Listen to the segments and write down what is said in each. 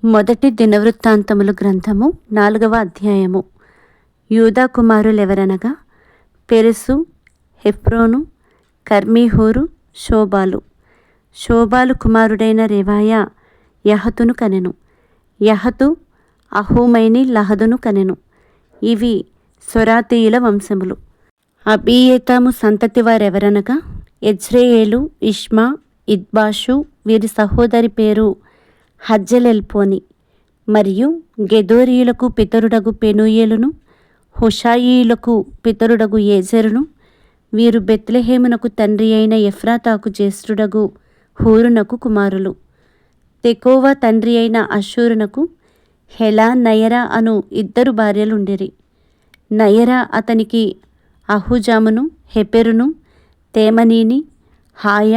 మొదటి దినవృత్తాంతములు గ్రంథము 4వ అధ్యాయము. యూదా కుమారులెవరనగా పెరెసు, హెఫ్రోను, కర్మీహూరు, శోబాలు. శోబాలు కుమారుడైన రేవాయ యహతును కనెను. యహతు అహూమైని లహదును కనెను. ఇవి సొరాతీయుల వంశములు. అబీయేతాము సంతతి వారెవరనగా ఎజ్రెయేలు, ఇష్మా, ఇద్బాషు. వీరి సహోదరి పేరు హజ్జెలెల్పోని. మరియు గెదోరీయులకు పితరుడగు పెనూయేలును, హుషాయీయులకు పితరుడగు ఏజెరును. వీరు బెత్లెహేమునకు తండ్రి అయిన ఎఫ్రాతాకు జ్యేష్ఠుడగు హూరునకు కుమారులు. తెకోవా తండ్రి అయిన అషూరునకు హెలా, నయరా అను 2 భార్యలుండిరి. నయరా అతనికి అహుజామును, హెపెరును, తేమనీని, హాయ,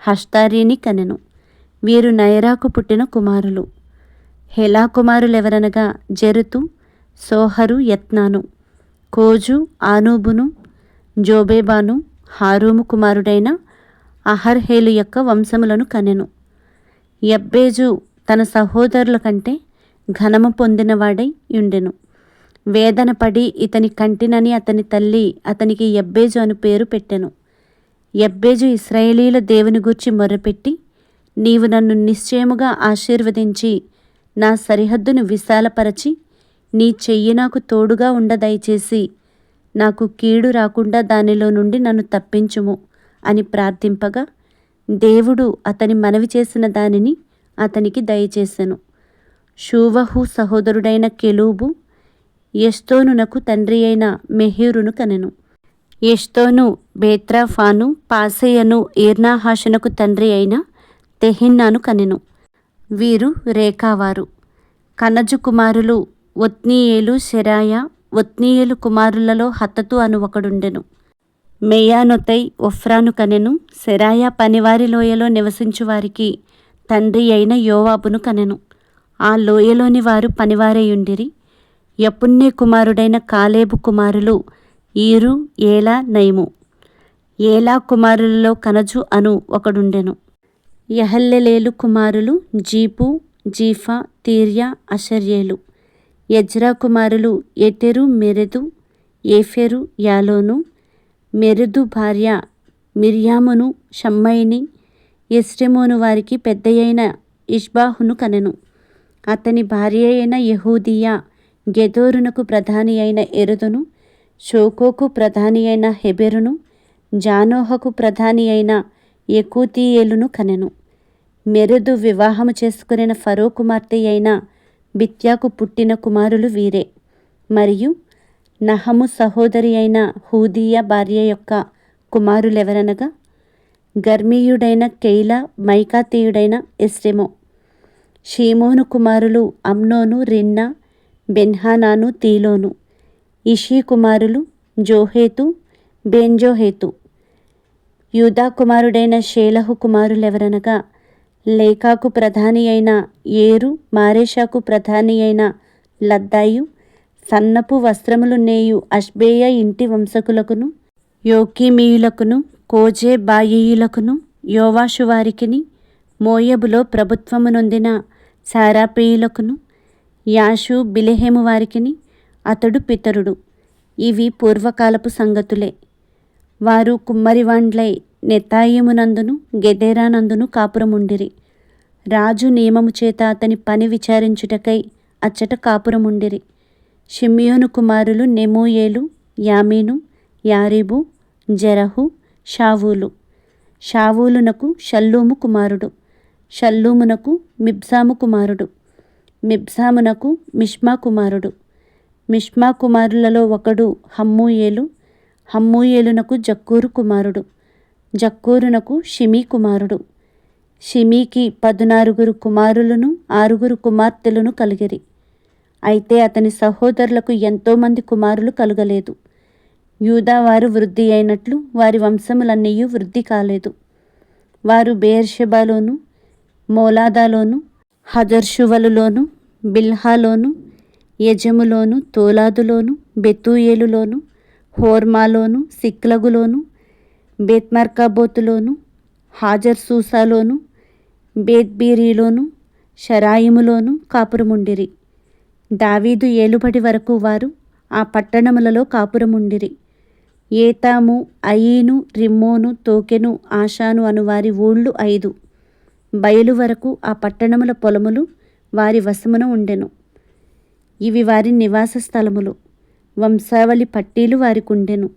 హష్తారీని కనెను. వీరు నయరాకు పుట్టిన కుమారులు. హెలా కుమారులెవరనగా జెరుతు, సోహరు, యత్నాను. కోజు, ఆనూబును, జోబేబాను. హారూము కుమారుడైన అహర్హేలు యొక్క వంశములను కనెను. యబ్బేజు తన సహోదరుల కంటే ఘనము పొందినవాడై యుండెను. వేదన పడి ఇతని కంటినని అతని తల్లి అతనికి యబ్బేజు అను పేరు పెట్టెను. యబ్బేజు ఇశ్రాయేలీయుల దేవుని గూర్చి మొర్రపెట్టి, నీవు నన్ను నిశ్చయముగా ఆశీర్వదించి నా సరిహద్దును విశాలపరచి నీ చెయ్యి నాకు తోడుగా ఉండ దయచేసి నాకు కీడు రాకుండా దానిలో నుండి నన్ను తప్పించుము అని ప్రార్థింపగా దేవుడు అతని మనవి చేసిన దానిని అతనికి దయచేసెను. షూవహు సహోదరుడైన కెలూబు ఎస్తోనునకు తండ్రి అయిన మెహీరును కనెను. ఎస్తోను బేత్రాఫాను, పాసెయను, ఈర్నాహాషునకు తండ్రి అయిన తెహిన్నాను కనెను. వీరు రేకావారు. కనజు కుమారులు ఒత్నీయేలు, శెరాయ. ఒత్నీయేలు కుమారులలో హతతు అను ఒకడుండెను. మెయానొతై ఒఫ్రాను కనెను. శెరాయ పనివారి లోయలో నివసించు వారికి తండ్రి అయిన యోవాబును కనెను. ఆ లోయలోని వారు పనివారయుండిరి. యపున్నే కుమారుడైన కాలేబు కుమారులు ఈరు, ఏలా, నయము. ఏలా కుమారులలో కనజు అను ఒకడుండెను. యహల్లెలేలు కుమారులు జీపు, జీఫా, తీర్యా, అషర్యేలు. ఎజ్రా కుమారులు ఎటెరు, మెరెదు, ఏఫెరు, యాలోను. మెరెదు భార్య మిర్యామును, షమ్మయిని. ఎస్టెమోను వారికి పెద్దయైన ఇష్బాహును కనెను. అతని భార్య అయిన యెహూదియా గెదోరునకు ప్రధాని అయిన ఎరుదును, షోకోకు ప్రధాని అయిన హెబెరును, జానోహకు ప్రధాని అయిన యెకూతీయేలును కనెను. మెరెదు వివాహము చేసుకునిన ఫరో కుమార్తె అయిన బిత్యాకు పుట్టిన కుమారులు వీరే. మరియు నహము సహోదరి అయిన హూదీయ భార్య యొక్క కుమారులెవరనగా గర్మీయుడైన కెయిలా, మైకాతీయుడైన ఎస్టెమో. షీమోను కుమారులు అమ్నోను, రిన్నా, బెన్హానాను, తీలోను. ఇషీ కుమారులు జోహేతు, బెన్జోహేతు. యూదా కుమారుడైన షేలహు కుమారులెవరనగా లేకాకు ప్రధాని అయిన ఏరు, మారేషాకు ప్రధాని అయిన లద్దాయు. సన్నపు వస్త్రములు నేయు అష్బేయ ఇంటి వంశకులకును, యోకీమీయులకును, కోజే బాయీయులకును, యోవాషు వారికిని, మోయబులో ప్రభుత్వము నొందిన సారాపీయులకును, యాషు, బిలెహేము వారికిని అతడు పితరుడు. ఇవి పూర్వకాలపు సంగతులే. వారు కుమ్మరివాండ్లై నెతాయిమునందును, గెదేరానందును కాపురముండిరి. రాజు నియమము చేత అతని పని విచారించుటకై అచ్చట కాపురముండిరి. షిమ్యోను కుమారులు నెమూయేలు, యామీను, యారీబు, జెరహు, షావూలు. షావూలునకు షల్లూము కుమారుడు. షల్లూమునకు మిబ్సాము కుమారుడు. మిబ్సామునకు మిష్మా కుమారుడు. మిష్మా కుమారులలో ఒకడు హమ్మూయేలు. హమ్మూయేలునకు జక్కూరు కుమారుడు. జక్కూరునకు షిమీ కుమారుడు. షిమీకి 16 కుమారులను 6 కుమార్తెలను కలిగిరి. అయితే అతని సహోదరులకు ఎంతోమంది కుమారులు కలుగలేదు. యూదావారు వృద్ధి అయినట్లు వారి వంశములన్నీయు వృద్ధి కాలేదు. వారు బెయేర్షెబాలోను, మోలాదాలోను, హజర్షువలులోను, బిల్హాలోను, యజములోను, తోలాదులోను, బెతూయేలులోను, హోర్మాలోను, సిక్లగులోను, బేత్మర్కాబోతులోను, హాజర్ సూసాలోను, బేత్బీరీలోను, షరాయిములోను కాపురముండిరి. దావీదు ఏలుబడి వరకు వారు ఆ పట్టణములలో కాపురముండిరి. ఏతాము, అయీను, రిమ్మోను, తోకెను, ఆషాను అను వారి ఊళ్ళు 5. బయలు వరకు ఆ పట్టణముల పొలములు వారి వశమున ఉండెను. ఇవి వారి నివాస స్థలములు. వంశావళి పట్టీలు వారికుండెను.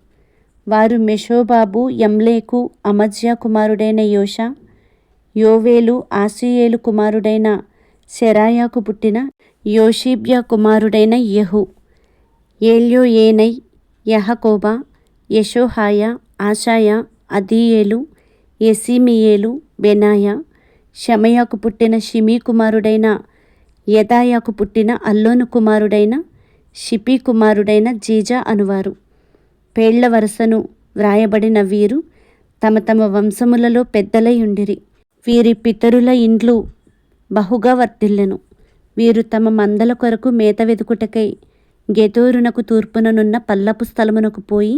వారు మెషోబాబు, యమ్లేకు, అమజ్యా కుమారుడైన యోషా, యోవేలు, ఆసియేలు కుమారుడైన శెరాయాకు పుట్టిన యోషిబ్యా కుమారుడైన యెహు, ఎల్యోయేనై, యహకోబా, యెషోహాయా, ఆషాయా, అదీయేలు, యెసీమియేలు, బెనాయా, షమయాకు పుట్టిన షిమీ కుమారుడైన యెదాయాకు పుట్టిన అల్లోను కుమారుడైన షిపీ కుమారుడైన జీజా అనువారు. పేళ్ల వరుసను వ్రాయబడిన వీరు తమ తమ వంశములలో పెద్దలై ఉండిరి. వీరి పితరుల ఇండ్లు బహుగా వర్ధిల్లెను. వీరు తమ మందల కొరకు మేత వెదుకుటకై గెదోరునకు తూర్పుననున్న పల్లపు స్థలమునకు పోయి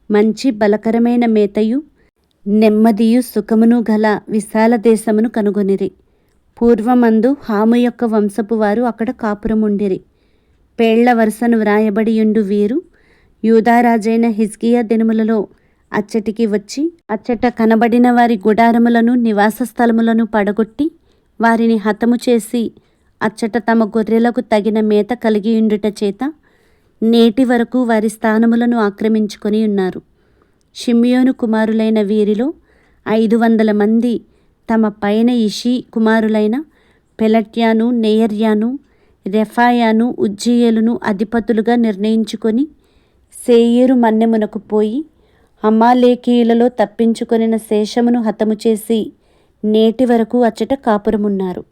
మంచి బలకరమైన మేతయు నెమ్మదియు సుఖమును గల విశాల దేశమును కనుగొనిరి. పూర్వమందు హాము యొక్క వంశపు వారు అక్కడ కాపురముండిరి. పేళ్ల వరుసను వ్రాయబడియుండు వీరు యూదారాజైన హిజ్కియా దినములలో అచ్చటికి వచ్చి అచ్చట కనబడిన వారి గుడారములను నివాస స్థలములను పడగొట్టి వారిని హతము చేసి అచ్చట తమ గొర్రెలకు తగిన మేత కలిగియుండుట చేత నేటి వరకు వారి స్థానములను ఆక్రమించుకొని ఉన్నారు. షిమ్యోను కుమారులైన వీరిలో 500 మంది తమ పైన ఇషీ కుమారులైన పెలట్యాను, నెయర్యాను, రెఫాయాను, ఉజ్జీయేలును అధిపతులుగా నిర్ణయించుకొని సేయీరు మన్నెమునకు పోయి అమాలేకీయులలో తప్పించుకొనిన శేషమును హతము చేసి నేటి వరకు అచ్చట కాపురమున్నారు.